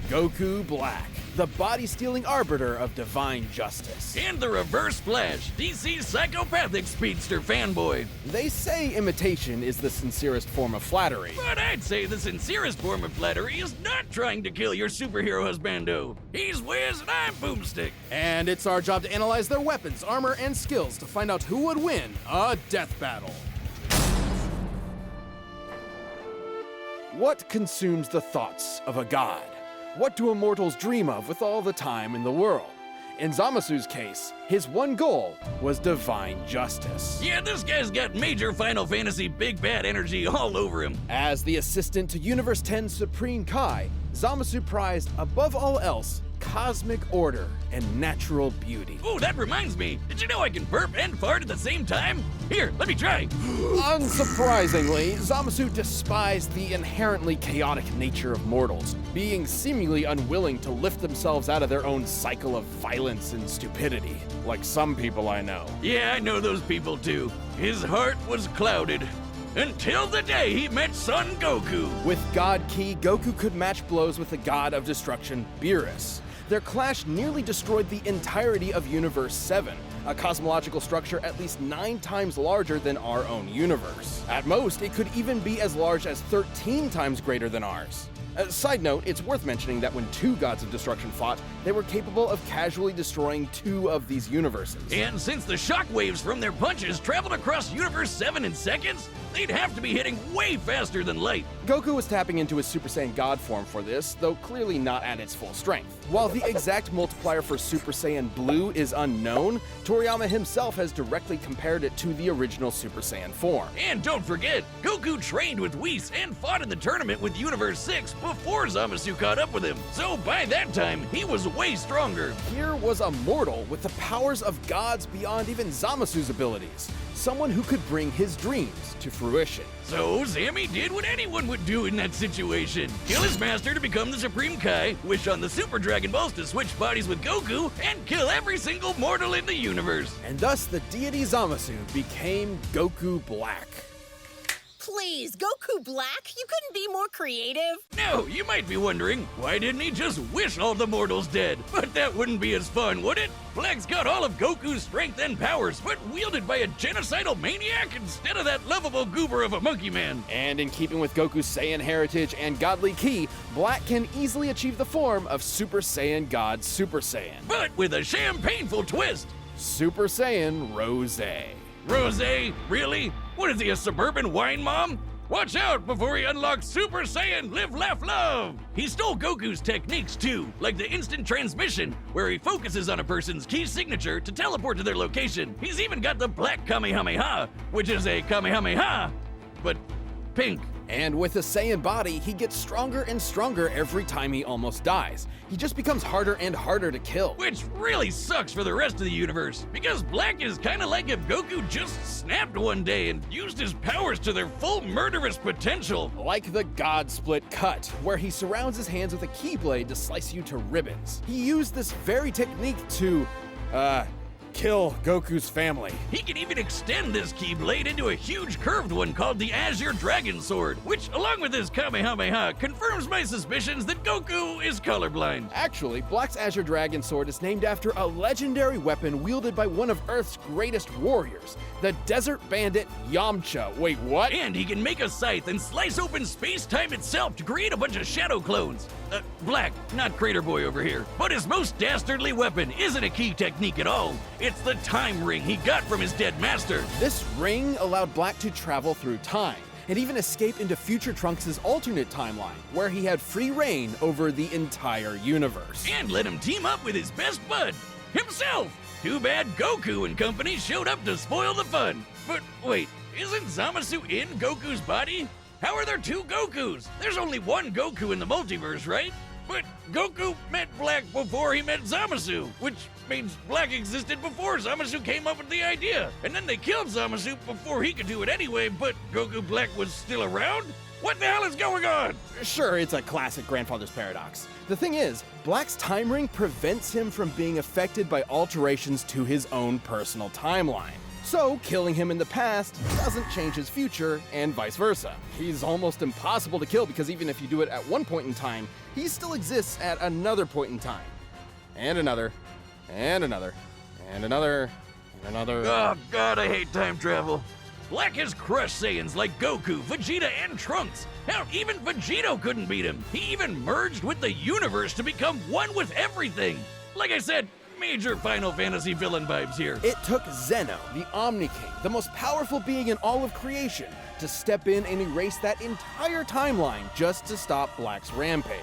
Goku Black, the body-stealing arbiter of divine justice. And the Reverse Flash, DC's psychopathic speedster fanboy. They say imitation is the sincerest form of flattery. But I'd say the sincerest form of flattery is not trying to kill your superhero husbando. He's Wiz and I'm Boomstick. And it's our job to analyze their weapons, armor, and skills to find out who would win a death battle. What consumes the thoughts of a god? What do immortals dream of with all the time in the world? In Zamasu's case, his one goal was divine justice. Yeah, this guy's got major Final Fantasy big bad energy all over him. As the assistant to Universe 10's Supreme Kai, Zamasu prized, above all else, cosmic order and natural beauty. Oh, that reminds me. Did you know I can burp and fart at the same time? Here, let me try. Unsurprisingly, Zamasu despised the inherently chaotic nature of mortals, being seemingly unwilling to lift themselves out of their own cycle of violence and stupidity, like some people I know. Yeah, I know those people too. His heart was clouded. Until the day he met Son Goku. With God Ki, Goku could match blows with the god of destruction, Beerus. Their clash nearly destroyed the entirety of Universe 7, a cosmological structure at least 9 times larger than our own universe. At most, it could even be as large as 13 times greater than ours. Side note, it's worth mentioning that when 2 gods of destruction fought, they were capable of casually destroying 2 of these universes. And since the shockwaves from their punches traveled across Universe 7 in seconds, they'd have to be hitting way faster than light. Goku was tapping into his Super Saiyan God form for this, though clearly not at its full strength. While the exact multiplier for Super Saiyan Blue is unknown, Toriyama himself has directly compared it to the original Super Saiyan form. And don't forget, Goku trained with Whis and fought in the tournament with Universe 6 before Zamasu caught up with him. So by that time, he was way stronger. Here was a mortal with the powers of gods beyond even Zamasu's abilities. Someone who could bring his dreams to fruition. So Sammy did what anyone would do in that situation. Kill his master to become the Supreme Kai, wish on the Super Dragon Balls to switch bodies with Goku, and kill every single mortal in the universe. And thus the deity Zamasu became Goku Black. Please, Goku Black? You couldn't be more creative? Now, you might be wondering, why didn't he just wish all the mortals dead? But that wouldn't be as fun, would it? Black's got all of Goku's strength and powers, but wielded by a genocidal maniac instead of that lovable goober of a monkey man. And in keeping with Goku's Saiyan heritage and godly ki, Black can easily achieve the form of Super Saiyan God Super Saiyan. But with a champagneful twist. Super Saiyan Rosé. Rosé? Really? What is he, a suburban wine mom? Watch out before he unlocks Super Saiyan Live, Laugh, Love! He stole Goku's techniques too, like the instant transmission, where he focuses on a person's key signature to teleport to their location. He's even got the Black Kamehameha, which is a Kamehameha, but pink. And with a Saiyan body, he gets stronger and stronger every time he almost dies. He just becomes harder and harder to kill. Which really sucks for the rest of the universe, because Black is kinda like if Goku just snapped one day and used his powers to their full murderous potential. Like the God Split Cut, where he surrounds his hands with a keyblade to slice you to ribbons. He used this very technique to, kill Goku's family. He can even extend this Keyblade into a huge curved one called the Azure Dragon Sword, which, along with his Kamehameha, confirms my suspicions that Goku is colorblind. Actually, Black's Azure Dragon Sword is named after a legendary weapon wielded by one of Earth's greatest warriors, the Desert Bandit Yamcha. Wait, what? And he can make a scythe and slice open space-time itself to create a bunch of shadow clones. Black, not Crater Boy over here. But his most dastardly weapon isn't a key technique at all. It's the time ring he got from his dead master. This ring allowed Black to travel through time and even escape into Future Trunks' alternate timeline, where he had free reign over the entire universe. And let him team up with his best bud, himself. Too bad Goku and company showed up to spoil the fun. But wait, isn't Zamasu in Goku's body? How are there 2 Gokus? There's only one Goku in the multiverse, right? But Goku met Black before he met Zamasu, which means Black existed before Zamasu came up with the idea. And then they killed Zamasu before he could do it anyway, but Goku Black was still around? What the hell is going on? Sure, it's a classic grandfather's paradox. The thing is, Black's time ring prevents him from being affected by alterations to his own personal timeline. So, killing him in the past doesn't change his future, and vice versa. He's almost impossible to kill because even if you do it at one point in time, he still exists at another point in time. And another, and another, and another, and another. Oh god, I hate time travel. Black has crushed Saiyans like Goku, Vegeta, and Trunks. Hell, even Vegito couldn't beat him. He even merged with the universe to become one with everything. Like I said, major Final Fantasy villain vibes here. It took Zeno, the Omni King, the most powerful being in all of creation, to step in and erase that entire timeline just to stop Black's rampage.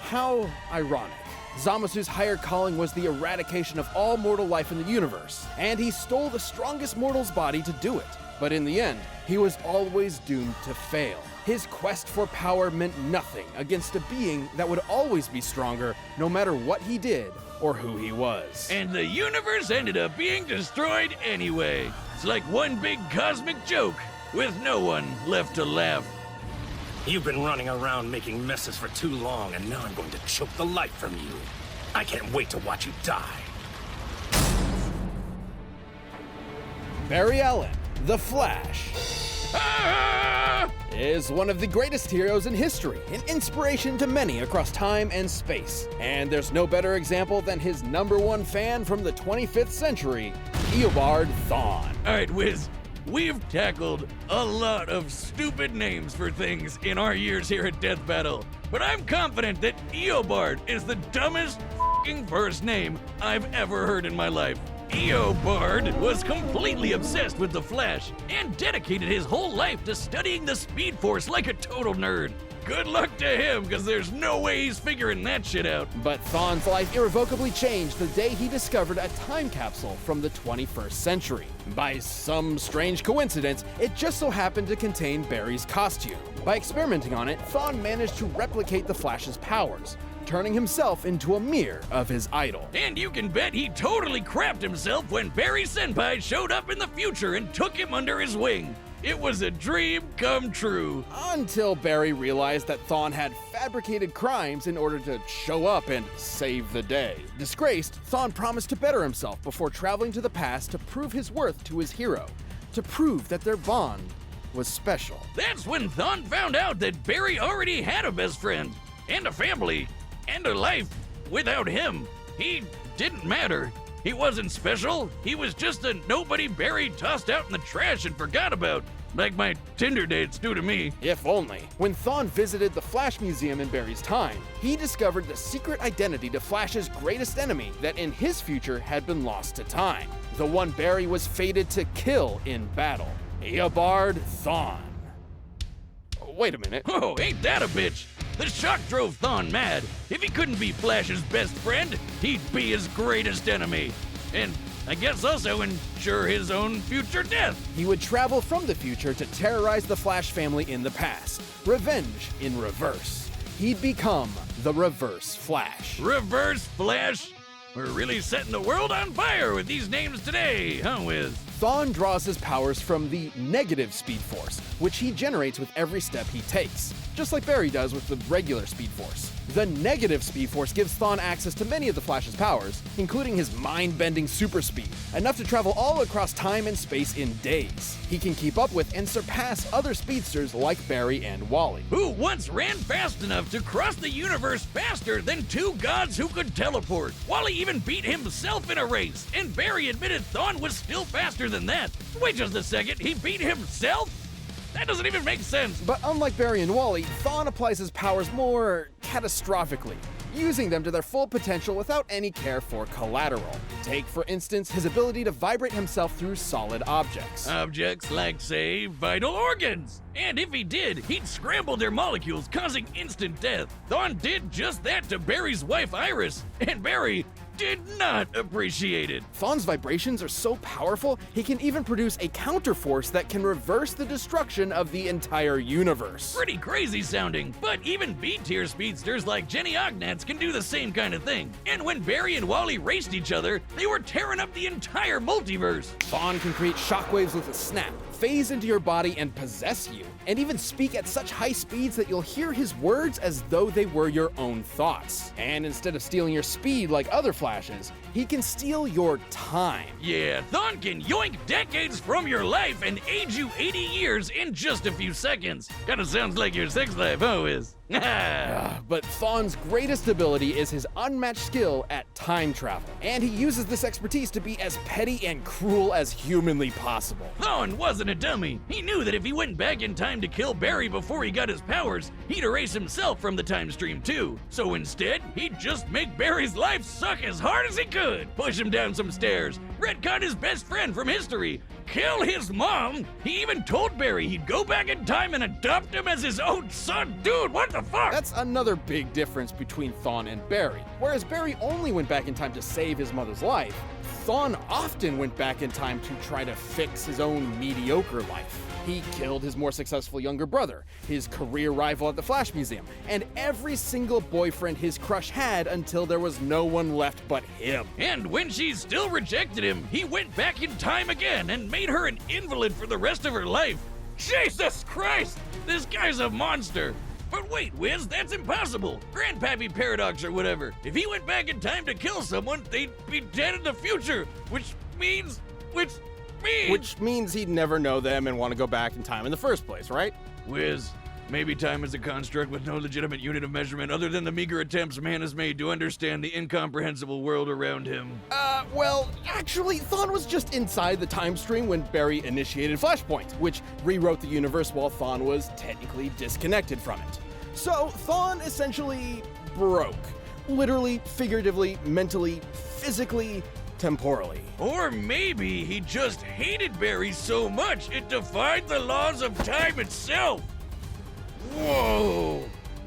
How ironic. Zamasu's higher calling was the eradication of all mortal life in the universe, and he stole the strongest mortal's body to do it. But in the end, he was always doomed to fail. His quest for power meant nothing against a being that would always be stronger no matter what he did or who he was. And the universe ended up being destroyed anyway. It's like one big cosmic joke with no one left to laugh. You've been running around making messes for too long, and now I'm going to choke the life from you. I can't wait to watch you die. Barry Allen, the Flash, Ah! is one of the greatest heroes in history, an inspiration to many across time and space. And there's no better example than his #1 fan from the 25th century, Eobard Thawne. Alright, Wiz, we've tackled a lot of stupid names for things in our years here at Death Battle, but I'm confident that Eobard is the dumbest f***ing first name I've ever heard in my life. Eobard was completely obsessed with the Flash and dedicated his whole life to studying the Speed Force like a total nerd. Good luck to him, because there's no way he's figuring that shit out. But Thawne's life irrevocably changed the day he discovered a time capsule from the 21st century. By some strange coincidence, it just so happened to contain Barry's costume. By experimenting on it, Thawne managed to replicate the Flash's powers, turning himself into a mirror of his idol. And you can bet he totally crapped himself when Barry Senpai showed up in the future and took him under his wing. It was a dream come true. Until Barry realized that Thawne had fabricated crimes in order to show up and save the day. Disgraced, Thawne promised to better himself before traveling to the past to prove his worth to his hero, to prove that their bond was special. That's when Thawne found out that Barry already had a best friend, and a family, and a life without him. He didn't matter. He wasn't special. He was just a nobody Barry tossed out in the trash and forgot about. Like my Tinder dates do to me. If only. When Thawne visited the Flash Museum in Barry's time, he discovered the secret identity to Flash's greatest enemy that in his future had been lost to time. The one Barry was fated to kill in battle. Eobard Thawne. Wait a minute. Oh, ain't that a bitch? The shock drove Thawne mad. If he couldn't be Flash's best friend, he'd be his greatest enemy. And I guess also ensure his own future death. He would travel from the future to terrorize the Flash family in the past. Revenge in reverse. He'd become the Reverse Flash. Reverse Flash? We're really setting the world on fire with these names today, huh, Wiz? Thawne draws his powers from the negative Speed Force, which he generates with every step he takes, just like Barry does with the regular Speed Force. The negative Speed Force gives Thawne access to many of the Flash's powers, including his mind-bending super speed, enough to travel all across time and space in days. He can keep up with and surpass other speedsters like Barry and Wally. Who once ran fast enough to cross the universe faster than two gods who could teleport. Wally even beat himself in a race, and Barry admitted Thawne was still faster than that. Wait just a second, he beat himself? That doesn't even make sense. But unlike Barry and Wally, Thawne applies his powers more catastrophically, using them to their full potential without any care for collateral. Take, for instance, his ability to vibrate himself through solid objects. Objects like, say, vital organs. And if he did, he'd scramble their molecules, causing instant death. Thawne did just that to Barry's wife Iris, and Barry did not appreciate it. Thawne's vibrations are so powerful, he can even produce a counterforce that can reverse the destruction of the entire universe. Pretty crazy sounding, but even B-tier speedsters like Jenny Ognats can do the same kind of thing. And when Barry and Wally raced each other, they were tearing up the entire multiverse. Thawne can create shockwaves with a snap, phase into your body and possess you, and even speak at such high speeds that you'll hear his words as though they were your own thoughts. And instead of stealing your speed like other Flashes, He can steal your time. Yeah, Thon can yoink decades from your life and age you 80 years in just a few seconds. Kinda sounds like your sex life, huh, Wiz? But Thon's greatest ability is his unmatched skill at time travel, and he uses this expertise to be as petty and cruel as humanly possible. Thon wasn't a dummy. He knew that if he went back in time to kill Barry before he got his powers, he'd erase himself from the time stream too. So instead, he'd just make Barry's life suck as hard as he could, push him down some stairs, retcon his best friend from history, kill his mom. He even told Barry he'd go back in time and adopt him as his own son. Dude, what the fuck? That's another big difference between Thon and Barry. Whereas Barry only went back in time to save his mother's life, Thon often went back in time to try to fix his own mediocre life. He killed his more successful younger brother, his career rival at the Flash Museum, and every single boyfriend his crush had until there was no one left but him. And when she still rejected him, he went back in time again and made her an invalid for the rest of her life. Jesus Christ! This guy's a monster! But wait, Wiz, that's impossible. Grandpappy Paradox or whatever. If he went back in time to kill someone, they'd be dead in the future, which means... Which means he'd never know them and want to go back in time in the first place, right? Wiz, maybe time is a construct with no legitimate unit of measurement other than the meager attempts man has made to understand the incomprehensible world around him. Well, actually, Thon was just inside the time stream when Barry initiated Flashpoint, which rewrote the universe while Thon was technically disconnected from it. So, Thon essentially broke. Literally, figuratively, mentally, physically, temporally. Or maybe he just hated Barry so much it defied the laws of time itself. Whoa!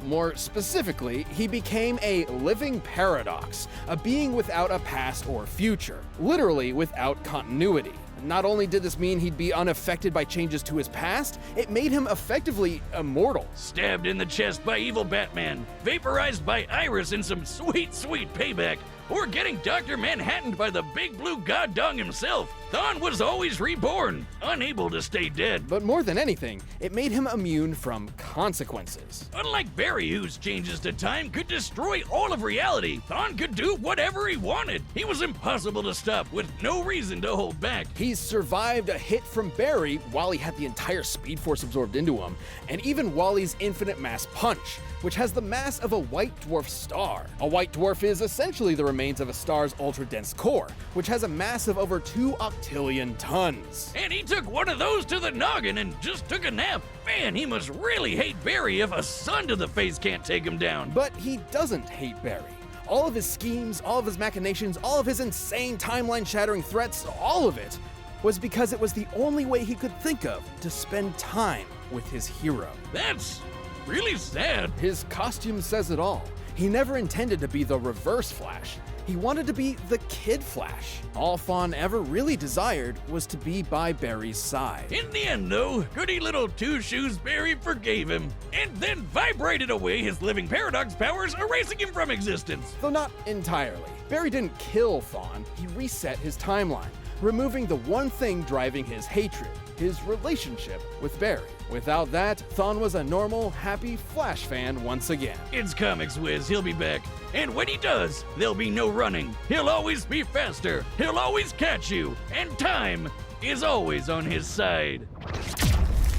More specifically, he became a living paradox, a being without a past or future, literally without continuity. Not only did this mean he'd be unaffected by changes to his past, it made him effectively immortal. Stabbed in the chest by evil Batman, vaporized by Iris in some sweet, sweet payback, or getting Dr. Manhattaned by the big blue god dong himself, Thon was always reborn, unable to stay dead. But more than anything, it made him immune from consequences. Unlike Barry, whose changes to time could destroy all of reality, Thon could do whatever he wanted. He was impossible to stop, with no reason to hold back. He's survived a hit from Barry while he had the entire Speed Force absorbed into him, and even Wally's infinite mass punch, which has the mass of a white dwarf star. A white dwarf is essentially the remains of a star's ultra-dense core, which has a mass of over 2 octillion tons. And he took one of those to the noggin and just took a nap. Man, he must really hate Barry if a sun to the face can't take him down. But he doesn't hate Barry. All of his schemes, all of his machinations, all of his insane timeline-shattering threats, all of it was because it was the only way he could think of to spend time with his hero. That's really sad. His costume says it all. He never intended to be the Reverse Flash. He wanted to be the Kid Flash. All Thon ever really desired was to be by Barry's side. In the end, though, goody little Two Shoes Barry forgave him, and then vibrated away his living paradox powers, erasing him from existence. Though not entirely. Barry didn't kill Thon, he reset his timeline, removing the one thing driving his hatred, his relationship with Barry. Without that, Thon was a normal, happy Flash fan once again. It's comics, Wiz. He'll be back. And when he does, there'll be no running. He'll always be faster. He'll always catch you. And time is always on his side.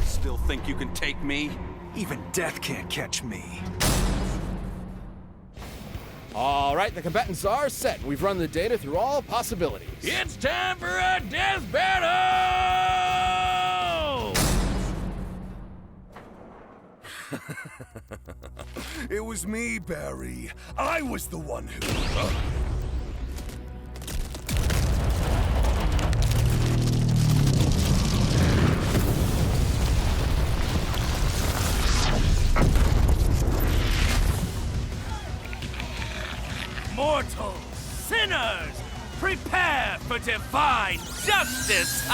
Still think you can take me? Even death can't catch me. All right, the combatants are set. We've run the data through all possibilities. It's time for a death battle! It was me, Barry. I was the one who... Mortals, sinners, prepare for divine justice!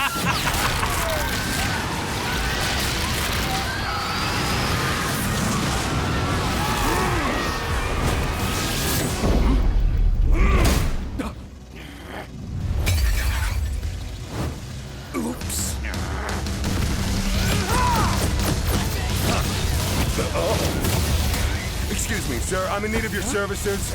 Oops. Excuse me, sir. I'm in need of your services.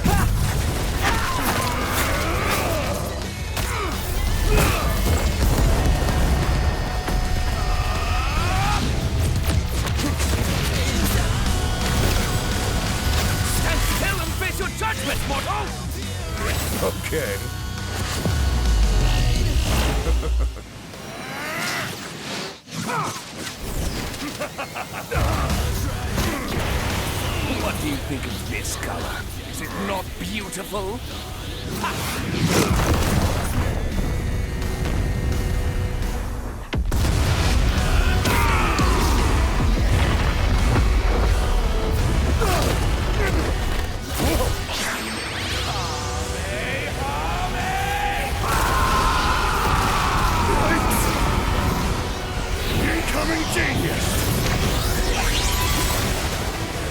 color. Is it not beautiful? Incoming genius!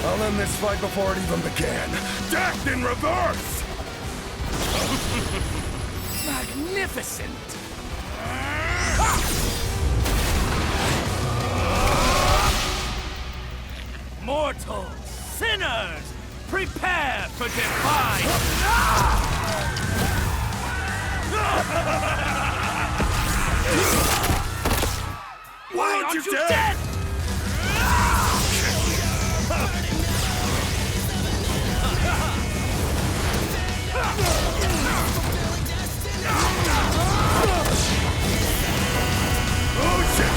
I'll end this fight before it even began. Death in reverse! Magnificent! Mortals, sinners, prepare for defy! Why aren't you dead? Oh shit!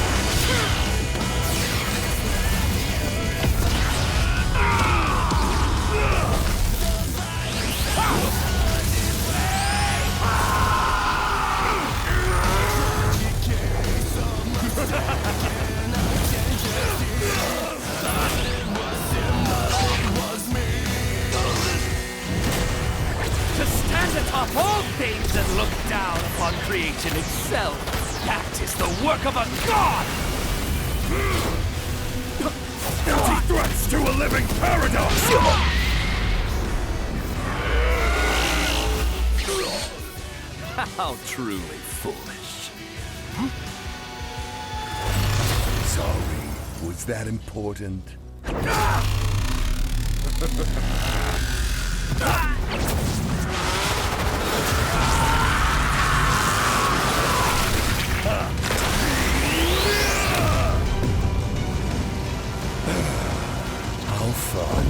To stand atop all things and look down upon creation itself, that is the work of a god! Empty threats to a living paradox! How truly foolish. Sorry, was that important? How fun.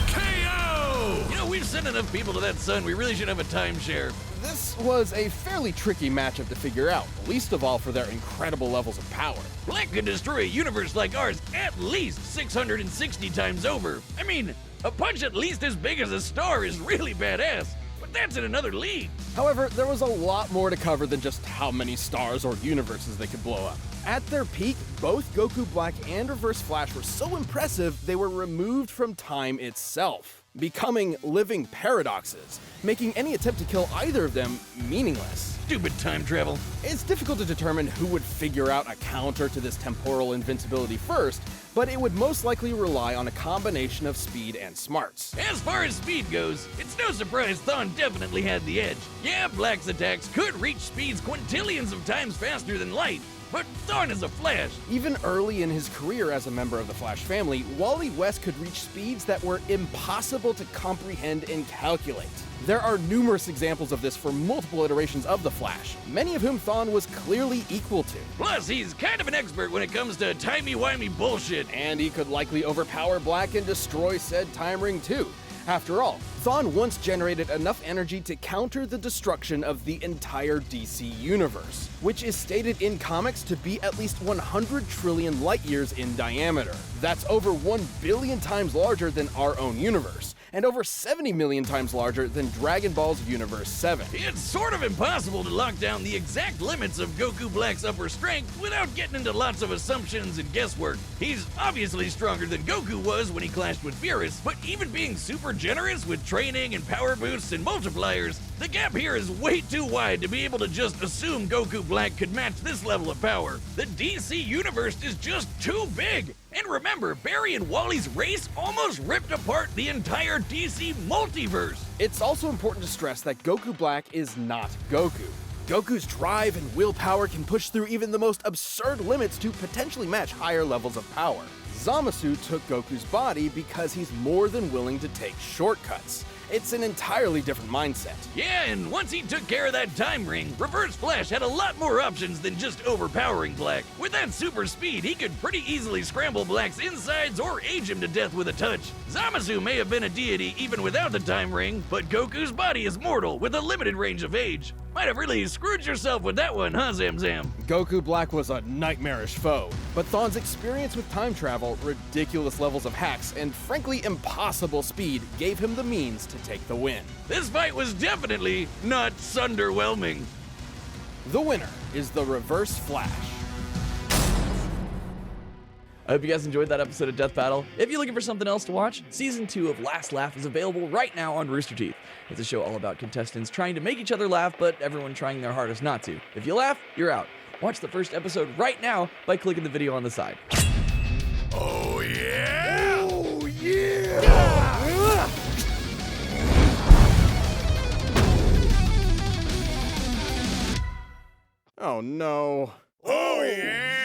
KO! You know, we've sent enough people to that sun, we really should have a timeshare. This was a fairly tricky matchup to figure out, least of all for their incredible levels of power. Black could destroy a universe like ours at least 660 times over. I mean, a punch at least as big as a star is really badass, but that's in another league. However, there was a lot more to cover than just how many stars or universes they could blow up. At their peak, both Goku Black and Reverse Flash were so impressive they were removed from time itself, becoming living paradoxes, making any attempt to kill either of them meaningless. Stupid time travel. It's difficult to determine who would figure out a counter to this temporal invincibility first, but it would most likely rely on a combination of speed and smarts. As far as speed goes, it's no surprise Thawne definitely had the edge. Yeah, Black's attacks could reach speeds quintillions of times faster than light, but Thawne is a Flash. Even early in his career as a member of the Flash family, Wally West could reach speeds that were impossible to comprehend and calculate. There are numerous examples of this for multiple iterations of the Flash, many of whom Thawne was clearly equal to. Plus, he's kind of an expert when it comes to timey-wimey bullshit. And he could likely overpower Black and destroy said time ring too. After all, Thawne once generated enough energy to counter the destruction of the entire DC universe, which is stated in comics to be at least 100 trillion light years in diameter. That's over 1 billion times larger than our own universe, and over 70 million times larger than Dragon Ball's Universe 7. It's sort of impossible to lock down the exact limits of Goku Black's upper strength without getting into lots of assumptions and guesswork. He's obviously stronger than Goku was when he clashed with Beerus, but even being super generous with training and power boosts and multipliers, the gap here is way too wide to be able to just assume Goku Black could match this level of power. The DC universe is just too big. And remember, Barry and Wally's race almost ripped apart the entire DC multiverse. It's also important to stress that Goku Black is not Goku. Goku's drive and willpower can push through even the most absurd limits to potentially match higher levels of power. Zamasu took Goku's body because he's more than willing to take shortcuts. It's an entirely different mindset. Yeah, and once he took care of that time ring, Reverse Flash had a lot more options than just overpowering Black. With that super speed, he could pretty easily scramble Black's insides or age him to death with a touch. Zamasu may have been a deity even without the time ring, but Goku's body is mortal with a limited range of age. Might have really screwed yourself with that one, huh, Zamzam? Goku Black was a nightmarish foe, but Thon's experience with time travel, ridiculous levels of hacks, and frankly impossible speed gave him the means to take the win. This fight was definitely not sunderwhelming. The winner is the Reverse Flash. I hope you guys enjoyed that episode of Death Battle. If you're looking for something else to watch, Season 2 of Last Laugh is available right now on Rooster Teeth. It's a show all about contestants trying to make each other laugh, but everyone trying their hardest not to. If you laugh, you're out. Watch the first episode right now by clicking the video on the side. Oh, yeah! Oh, yeah! Oh no. Oh, yeah!